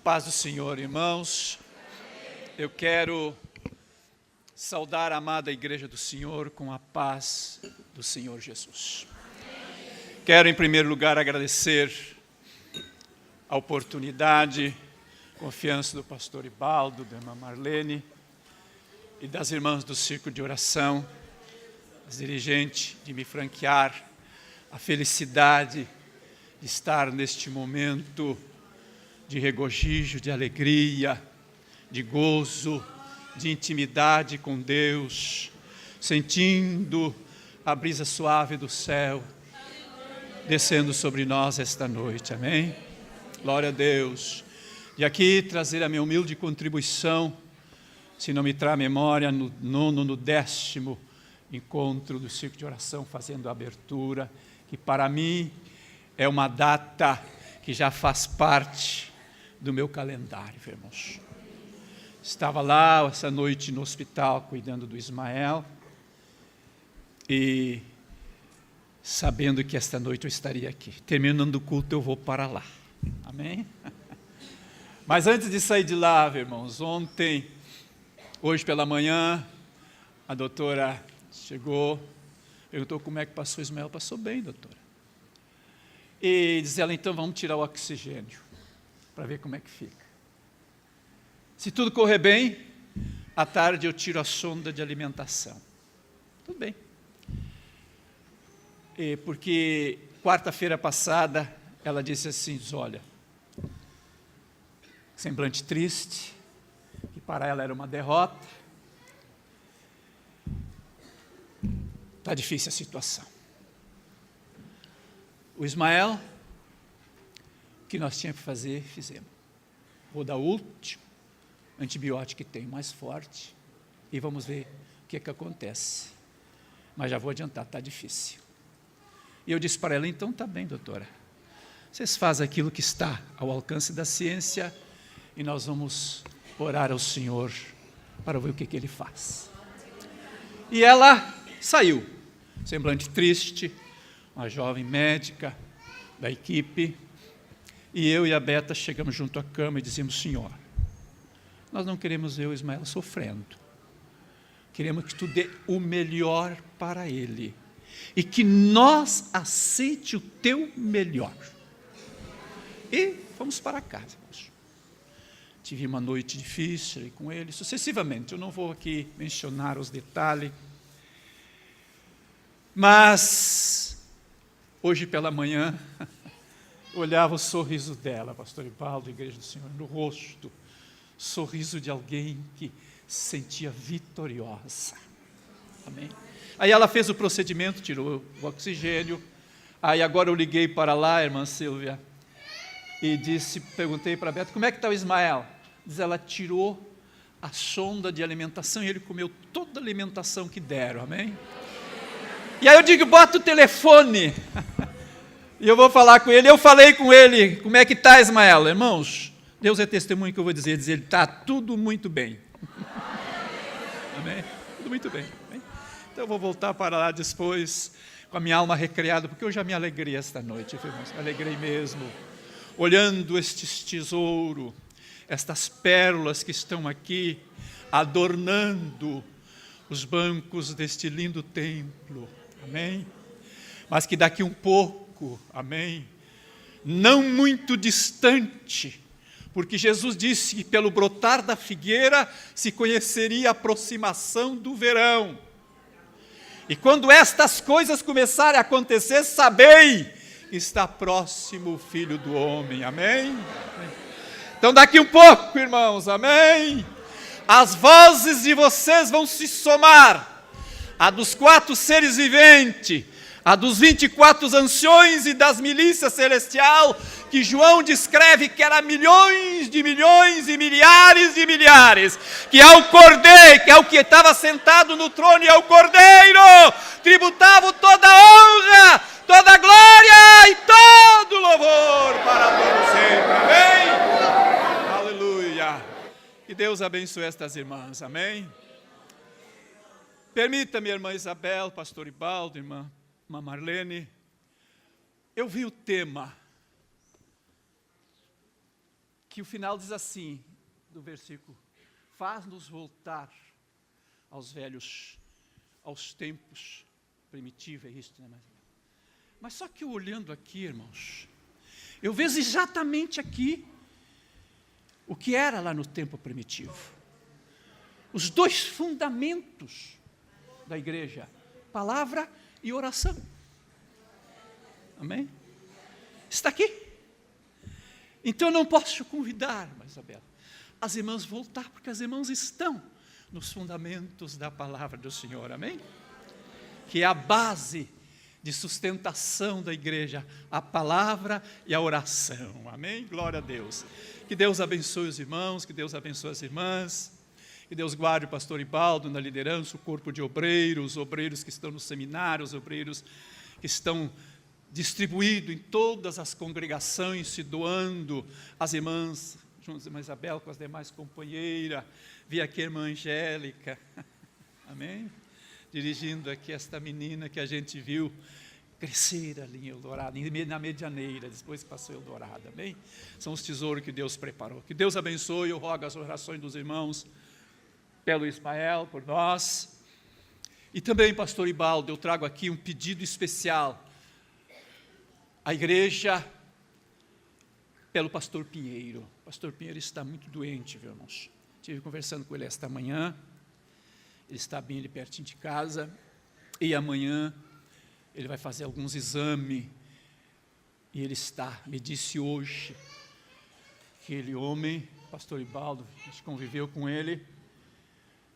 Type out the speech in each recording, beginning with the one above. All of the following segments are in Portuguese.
Paz do Senhor, irmãos. Eu quero saudar a amada Igreja do Senhor com a paz do Senhor Jesus. Quero, em primeiro lugar, agradecer a oportunidade, confiança do pastor Ibaldo, da irmã Marlene e das irmãs do Círculo de Oração, as dirigentes, de me franquear a felicidade de estar neste momento de regozijo, de alegria, de gozo, de intimidade com Deus, sentindo a brisa suave do céu descendo sobre nós esta noite, amém? Glória a Deus. E aqui trazer a minha humilde contribuição, se não me traz memória, no 9º, no 10º encontro do Círculo de Oração, fazendo a abertura, que para mim é uma data que já faz parte do meu calendário, irmãos. Estava lá essa noite no hospital cuidando do Ismael e sabendo que esta noite eu estaria aqui. Terminando o culto eu vou para lá, amém? Mas antes de sair de lá, irmãos, hoje pela manhã, a doutora chegou, perguntou como é que passou o Ismael. Passou bem, doutora. E diz ela, então vamos tirar o oxigênio para ver como é que fica. Se tudo correr bem, à tarde eu tiro a sonda de alimentação. Tudo bem. Porque quarta-feira passada, ela disse assim, olha, semblante triste, que para ela era uma derrota. Está difícil a situação. O Ismael, o que nós tínhamos que fazer, fizemos. Vou dar o último antibiótico que tem, mais forte, e vamos ver o que acontece. Mas já vou adiantar, está difícil. E eu disse para ela, então está bem, doutora. Vocês fazem aquilo que está ao alcance da ciência e nós vamos orar ao Senhor para ver o que Ele faz. E ela saiu, semblante triste, uma jovem médica da equipe, e eu e a Beta chegamos junto à cama e dizemos, Senhor, nós não queremos ver o Ismael sofrendo, queremos que Tu dê o melhor para ele, e que nós aceite o Teu melhor. E fomos para casa. Tive uma noite difícil com ele, sucessivamente, eu não vou aqui mencionar os detalhes, mas hoje pela manhã, olhava o sorriso dela, pastor Ibaldo, Igreja do Senhor, no rosto, sorriso de alguém que se sentia vitoriosa. Amém? Aí ela fez o procedimento, tirou o oxigênio, aí agora eu liguei para lá, irmã Silvia, e perguntei para a Beta, como é que está o Ismael? Diz, ela tirou a sonda de alimentação e ele comeu toda a alimentação que deram, amém? E aí eu digo, bota o telefone, e eu vou falar com ele. Eu falei com ele, como é que está, Ismael? Irmãos, Deus é testemunho que eu vou dizer ele está tudo muito bem. Amém? Tudo muito bem. Amém? Então eu vou voltar para lá depois, com a minha alma recreada, porque eu já me alegrei esta noite, irmãos, me alegrei mesmo, olhando estes tesouros, estas pérolas que estão aqui, adornando os bancos deste lindo templo, amém? Mas que daqui um pouco, amém, não muito distante, porque Jesus disse que pelo brotar da figueira se conheceria a aproximação do verão. E quando estas coisas começarem a acontecer, sabei, está próximo o Filho do Homem, amém? Então daqui um pouco, irmãos, amém? As vozes de vocês vão se somar, a dos 4 seres viventes, a dos 24 anciões e das milícias celestial, que João descreve que era milhões e milhares de milhares, que ao Cordeiro, que é o que estava sentado no trono e ao Cordeiro, tributavam toda a honra, toda a glória e todo o louvor para todos sempre, amém? Aleluia! Que Deus abençoe estas irmãs, amém? Permita-me, irmã Isabel, pastor Ibaldo, irmã Marlene, eu vi o tema que o final diz assim, do versículo: faz-nos voltar aos tempos primitivos, é isso, né? Mas só que eu olhando aqui, irmãos, eu vejo exatamente aqui o que era lá no tempo primitivo. Os dois fundamentos da igreja, palavra e oração. Amém? Está aqui. Então eu não posso te convidar, Isabela, as irmãs voltar, porque as irmãs estão nos fundamentos da palavra do Senhor, amém? Que é a base de sustentação da igreja, a palavra e a oração, amém? Glória a Deus. Que Deus abençoe os irmãos, que Deus abençoe as irmãs, que Deus guarde o pastor Ibaldo na liderança, o corpo de obreiros, os obreiros que estão no seminário, os obreiros que estão distribuídos em todas as congregações, se doando, as irmãs, junto com a irmã Isabel, com as demais companheiras, vi aqui a irmã Angélica, amém? Dirigindo aqui esta menina que a gente viu crescer ali em Eldorado, na Medianeira, depois que passou Eldorado, amém? São os tesouros que Deus preparou. Que Deus abençoe, eu rogo as orações dos irmãos, pelo Ismael, por nós. E também, pastor Ibaldo, eu trago aqui um pedido especial à igreja, pelo pastor Pinheiro. O pastor Pinheiro está muito doente, viu, irmãos? Estive conversando com ele esta manhã. Ele está bem ali pertinho de casa, e amanhã ele vai fazer alguns exames, e ele me disse hoje, que aquele homem, pastor Ibaldo, a gente conviveu com ele,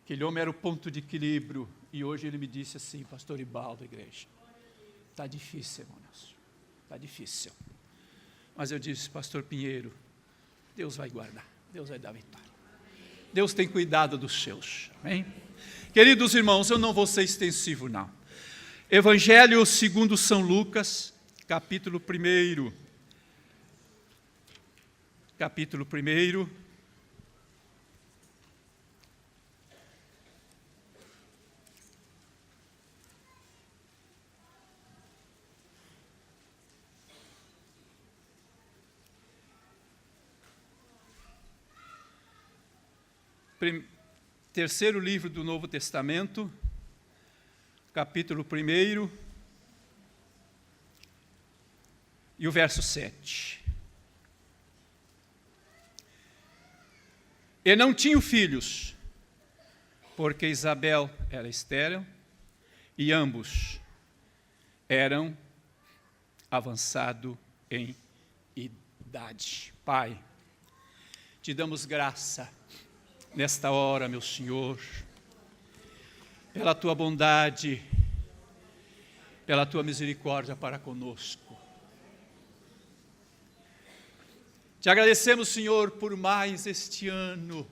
aquele homem era o ponto de equilíbrio, e hoje ele me disse assim: pastor Ibaldo, igreja, está difícil, irmãos, está difícil, mas eu disse: pastor Pinheiro, Deus vai guardar, Deus vai dar vitória, Deus tem cuidado dos seus, amém? Queridos irmãos, eu não vou ser extensivo, não. Evangelho segundo São Lucas, capítulo 1. Capítulo 1. Terceiro livro do Novo Testamento, capítulo 1, e o verso 7. E não tinham filhos, porque Isabel era estéril, e ambos eram avançados em idade. Pai, te damos graça nesta hora, meu Senhor, pela tua bondade, pela tua misericórdia para conosco. Te agradecemos, Senhor, por mais este ano,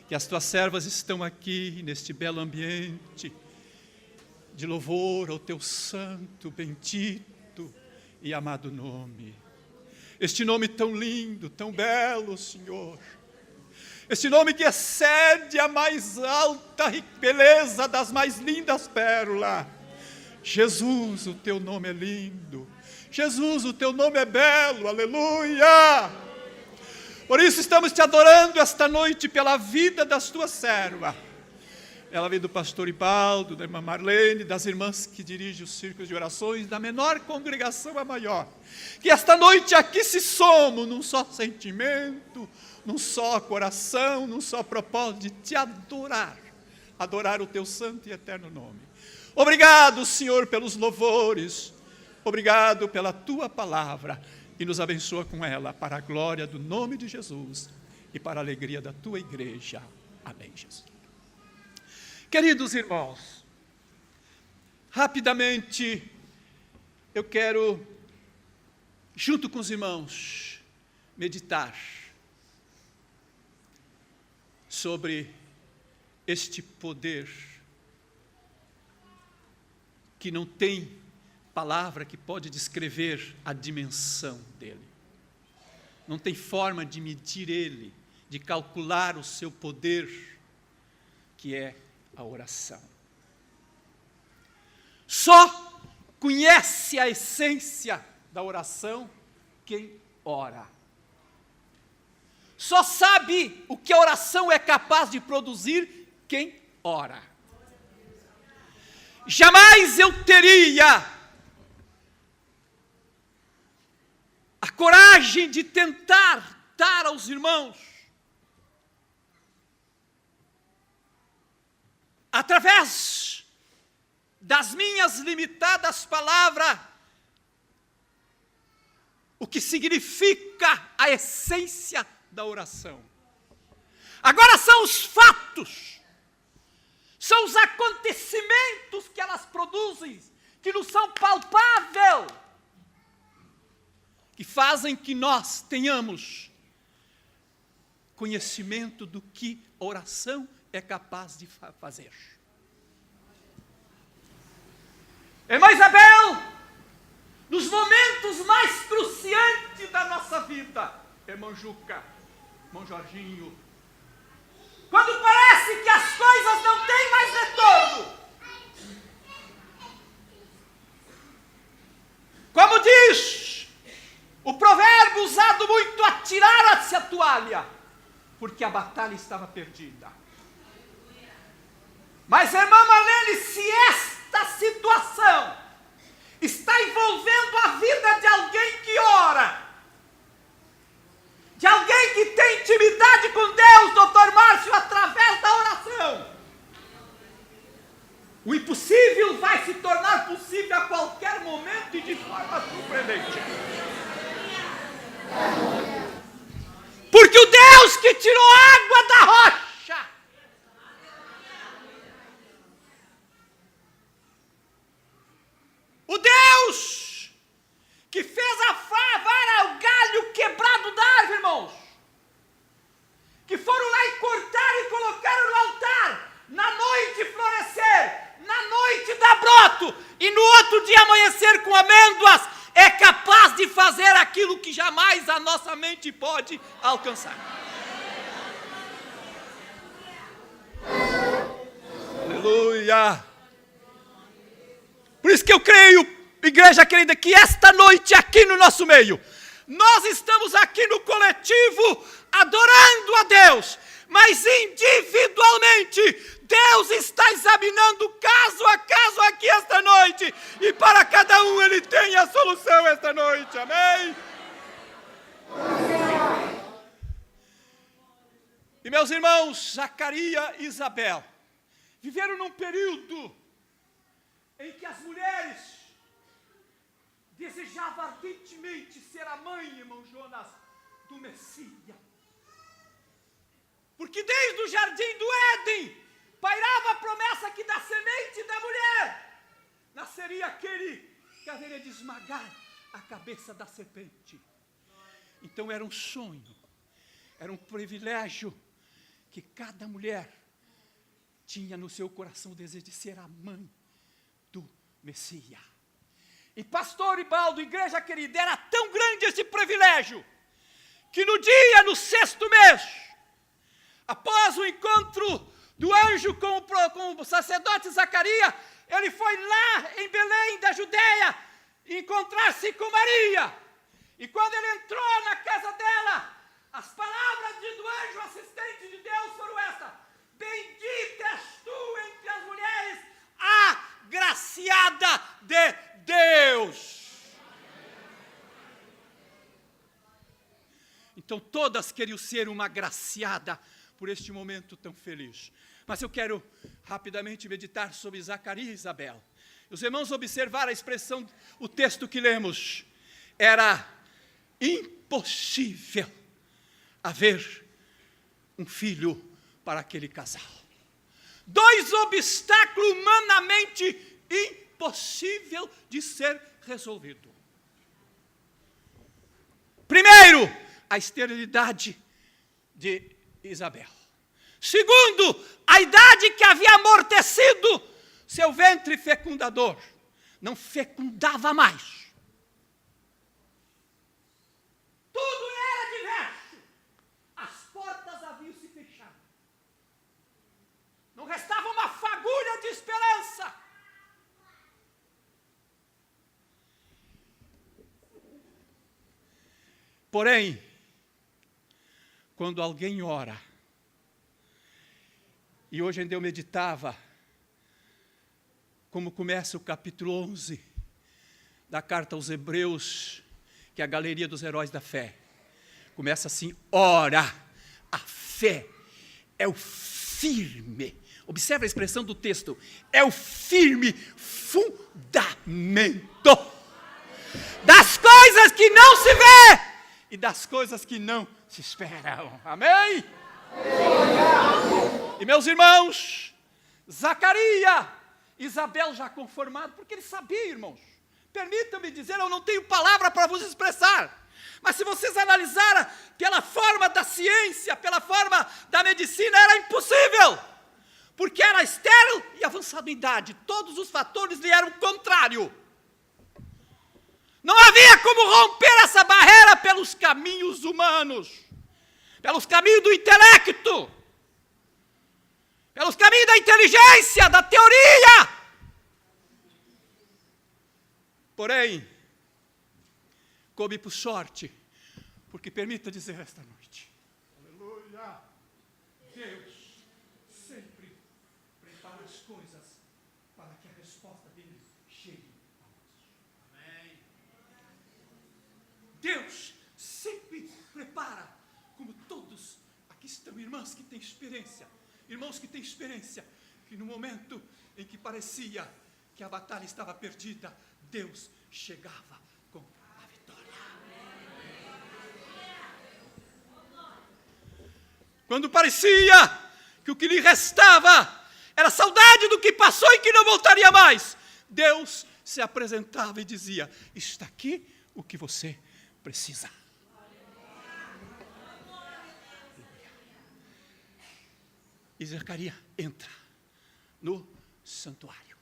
que as tuas servas estão aqui, neste belo ambiente, de louvor ao teu santo, bendito e amado nome. Este nome tão lindo, tão belo, Senhor. Este nome que excede a mais alta beleza das mais lindas pérolas. Jesus, o teu nome é lindo. Jesus, o teu nome é belo, aleluia. Por isso estamos te adorando esta noite pela vida das tuas servas. Pela vida do pastor Ibaldo, da irmã Marlene, das irmãs que dirigem os círculos de orações, da menor congregação à maior. Que esta noite aqui se somos num só sentimento, num só coração, num só propósito de te adorar, adorar o teu santo e eterno nome. Obrigado, Senhor, pelos louvores, obrigado pela tua palavra, e nos abençoa com ela, para a glória do nome de Jesus, e para a alegria da tua igreja. Amém, Jesus. Queridos irmãos, rapidamente, eu quero, junto com os irmãos, meditar sobre este poder que não tem palavra que pode descrever a dimensão dele. Não tem forma de medir ele, de calcular o seu poder, que é a oração. Só conhece a essência da oração quem ora. Só sabe o que a oração é capaz de produzir quem ora. Jamais eu teria a coragem de tentar dar aos irmãos, através das minhas limitadas palavras, o que significa a essência da oração. Agora são os fatos, são os acontecimentos que elas produzem, que nos são palpáveis, que fazem que nós tenhamos conhecimento do que a oração é capaz de fazer. Irmã Isabel, nos momentos mais cruciantes da nossa vida, irmão Juca, irmão Jorginho, quando parece que as coisas não têm mais retorno, como diz o provérbio usado muito, atiraram-se a toalha, porque a batalha estava perdida. Mas, irmã Marlene, se esta situação está envolvendo a vida de alguém que ora, de alguém que tem intimidade com Deus, doutor Márcio, através da oração, o impossível vai se tornar possível a qualquer momento e de forma surpreendente. Porque o Deus que tirou água da rocha, o Deus que fez a vara, o galho quebrado da árvore, irmãos, que foram lá e cortaram e colocaram no altar, na noite florescer, na noite dar broto, e no outro dia amanhecer com amêndoas, é capaz de fazer aquilo que jamais a nossa mente pode alcançar. Aleluia! Por isso que eu creio, igreja querida, que esta noite aqui no nosso meio, nós estamos aqui no coletivo adorando a Deus, mas individualmente Deus está examinando caso a caso aqui esta noite, e para cada um Ele tem a solução esta noite, amém? E meus irmãos, Zacarias e Isabel viveram num período em que as mulheres desejavam ardentemente ser a mãe, irmão Jonas, do Messias. Porque desde o jardim do Éden pairava a promessa que da semente da mulher nasceria aquele que haveria de esmagar a cabeça da serpente. Então era um sonho, era um privilégio que cada mulher tinha no seu coração o desejo de ser a mãe do Messias. E pastor Ibaldo, igreja querida, era tão grande esse privilégio, que no dia, no 6º mês, após o encontro do anjo com o sacerdote Zacarias, ele foi lá em Belém da Judeia encontrar-se com Maria. E quando ele entrou na casa dela, as palavras do anjo assistente de Deus foram estas: bendita és tu entre as mulheres, agraciada de Deus. Então todas queriam ser uma agraciada por este momento tão feliz. Mas eu quero rapidamente meditar sobre Zacarias e Isabel. Os irmãos observaram a expressão, o texto que lemos. Era impossível haver um filho para aquele casal. 2 obstáculos humanamente impossível de ser resolvido. Primeiro, a esterilidade de Isabel. Segundo, a idade que havia amortecido seu ventre fecundador. Não fecundava mais. Tudo era diverso. As portas haviam se fechado. Não restava uma fagulha de esperança. Porém, quando alguém ora. E hoje ainda eu meditava como começa o capítulo 11 da carta aos Hebreus, que é a galeria dos heróis da fé. Começa assim: ora, a fé é o firme. Observe a expressão do texto: é o firme fundamento das coisas que não se vê e das coisas que não se esperam. Amém? E meus irmãos, Zacarias, Isabel já conformado, porque ele sabia, irmãos. Permitam-me dizer, eu não tenho palavra para vos expressar. Mas se vocês analisarem pela forma da ciência, pela forma da medicina, era impossível. Porque era estéril e avançado em idade. Todos os fatores lhe eram contrários. Não havia como romper essa barreira pelos caminhos humanos, pelos caminhos do intelecto, pelos caminhos da inteligência, da teoria. Porém, coube por sorte, porque permita dizer esta noite, aleluia, Deus sempre prepara as coisas para que a resposta dele chegue a nós. Amém. Deus sempre prepara, como todos aqui estão, irmãs que têm experiência, irmãos que têm experiência, que no momento em que parecia que a batalha estava perdida, Deus chegava com a vitória. Quando parecia que o que lhe restava era saudade do que passou e que não voltaria mais, Deus se apresentava e dizia: está aqui o que você precisa. E Zacarias entra no santuário.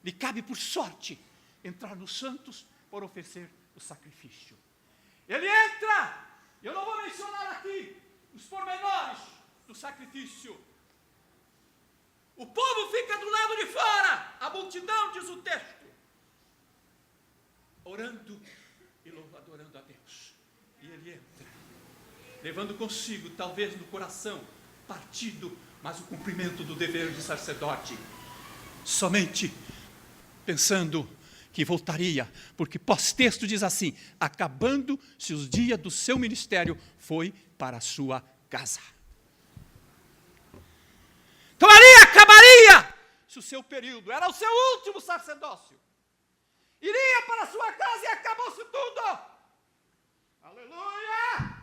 Lhe cabe por sorte entrar nos santos para oferecer o sacrifício. Ele entra, eu não vou mencionar aqui os pormenores do sacrifício. O povo fica do lado de fora, a multidão, diz o texto, orando e adorando a Deus. E ele entra, levando consigo, talvez no coração partido, mas o cumprimento do dever de sacerdote, somente pensando que voltaria, porque pós-texto diz assim: acabando-se os dias do seu ministério, foi para a sua casa. Então ali acabaria-se o seu período, era o seu último sacerdócio. Iria para a sua casa e acabou-se tudo. Aleluia!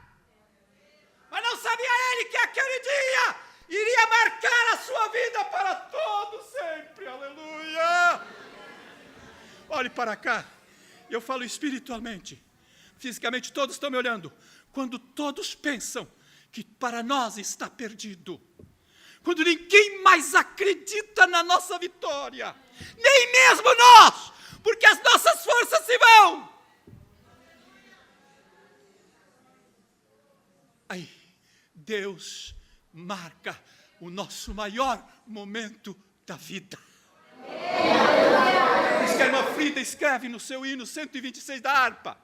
Mas não sabia ele que aquele dia iria marcar a sua vida para todo sempre. Aleluia! Olhe para cá, eu falo espiritualmente, fisicamente todos estão me olhando. Quando todos pensam que para nós está perdido, quando ninguém mais acredita na nossa vitória, nem mesmo nós, porque as nossas forças se vão. Aí, Deus marca o nosso maior momento da vida. Diz que a irmã Frida escreve no seu hino 126 da harpa: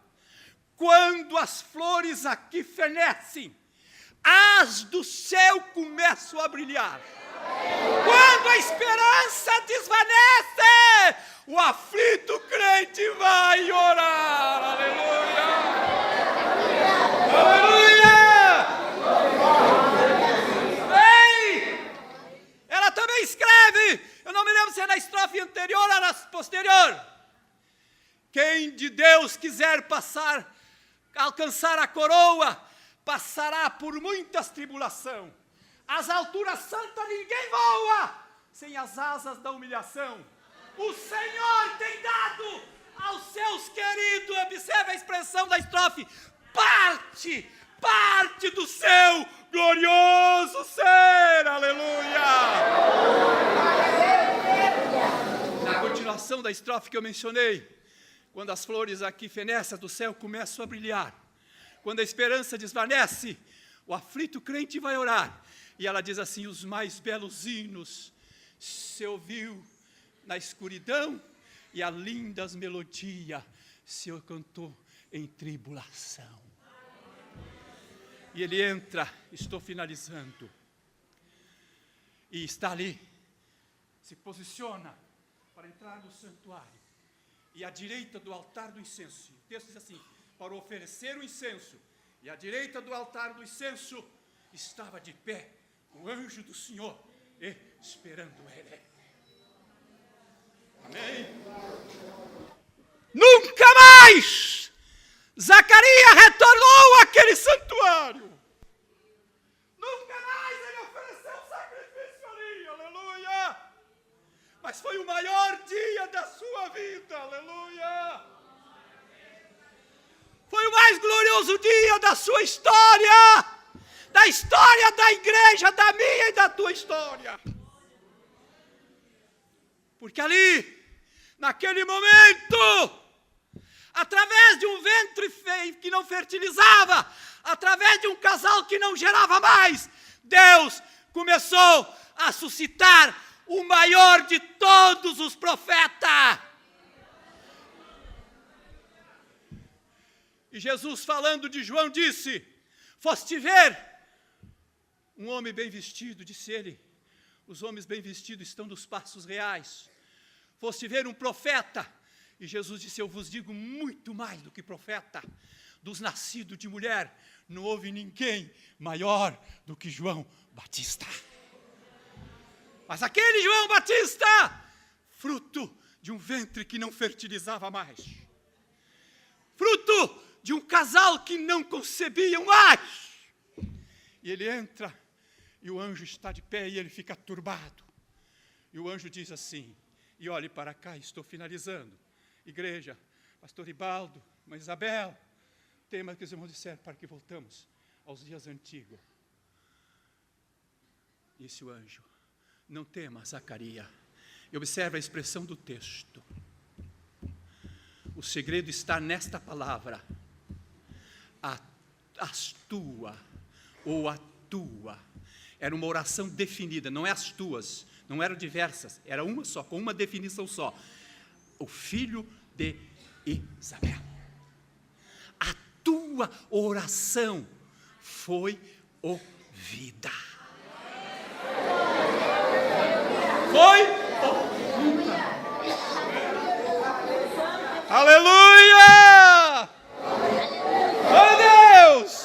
quando as flores aqui fenecem, as do céu começam a brilhar. Quando a esperança desvanece, o aflito crente vai orar. Aleluia! Aleluia! Amém! Ela também escreve, eu não me lembro se é na estrofe anterior ou na posterior: quem de Deus quiser alcançar a coroa, passará por muitas tribulações. As alturas santas ninguém voa sem as asas da humilhação. O Senhor tem dado aos seus queridos, observe a expressão da estrofe, parte do seu glorioso ser. Aleluia! Na continuação da estrofe que eu mencionei, quando as flores aqui fenecem do céu começam a brilhar, quando a esperança desvanece, o aflito crente vai orar. E ela diz assim: os mais belos hinos se ouviu na escuridão, e a lindas melodias se cantou em tribulação. E ele entra, estou finalizando, e está ali, se posiciona para entrar no santuário. E à direita do altar do incenso, o texto diz assim, para oferecer o incenso, e à direita do altar do incenso estava de pé o anjo do Senhor, esperando ele. Amém? Nunca mais Zacarias retornou àquele santuário. Nunca mais ele ofereceu sacrifício ali, aleluia. Mas foi o maior dia da sua vida, aleluia. Foi o mais glorioso dia da sua história, da história da igreja, da minha e da tua história. Porque ali, naquele momento, através de um ventre feio que não fertilizava, através de um casal que não gerava mais, Deus começou a suscitar o maior de todos os profetas. E Jesus, falando de João, disse, foste ver um homem bem vestido, disse ele, os homens bem vestidos estão nos passos reais. Foste ver um profeta, e Jesus disse, eu vos digo muito mais do que profeta, dos nascidos de mulher, não houve ninguém maior do que João Batista. Mas aquele João Batista, fruto de um ventre que não fertilizava mais, fruto de um casal que não concebiam mais, e ele entra, e o anjo está de pé, e ele fica turbado, e o anjo diz assim, e olhe para cá, estou finalizando, igreja, pastor Ribaldo, mãe Isabel, tema que os irmãos disseram, para que voltamos aos dias antigos. Disse o anjo, não tema, Zacarias. E observa a expressão do texto. O segredo está nesta palavra, as tua, ou a tua. Era uma oração definida, não é as tuas, não eram diversas, era uma só, com uma definição só. O filho de Isabel. A tua oração foi ouvida. Foi ouvida. Aleluia! Oh Deus!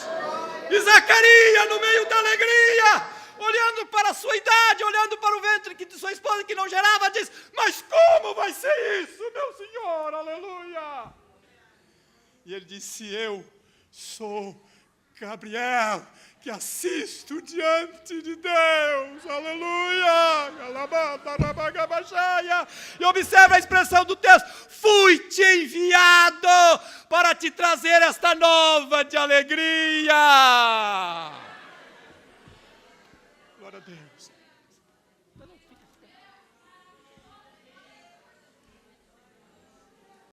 E Zacarias, no meio da alegria, olhando para a sua idade, olhando para o ventre de sua esposa que não gerava, diz, mas como vai ser isso, meu Senhor? Aleluia! E ele disse, eu sou Gabriel, que assisto diante de Deus, aleluia! E observa a expressão do texto, fui-te enviado para te trazer esta nova de alegria. Glória a Deus.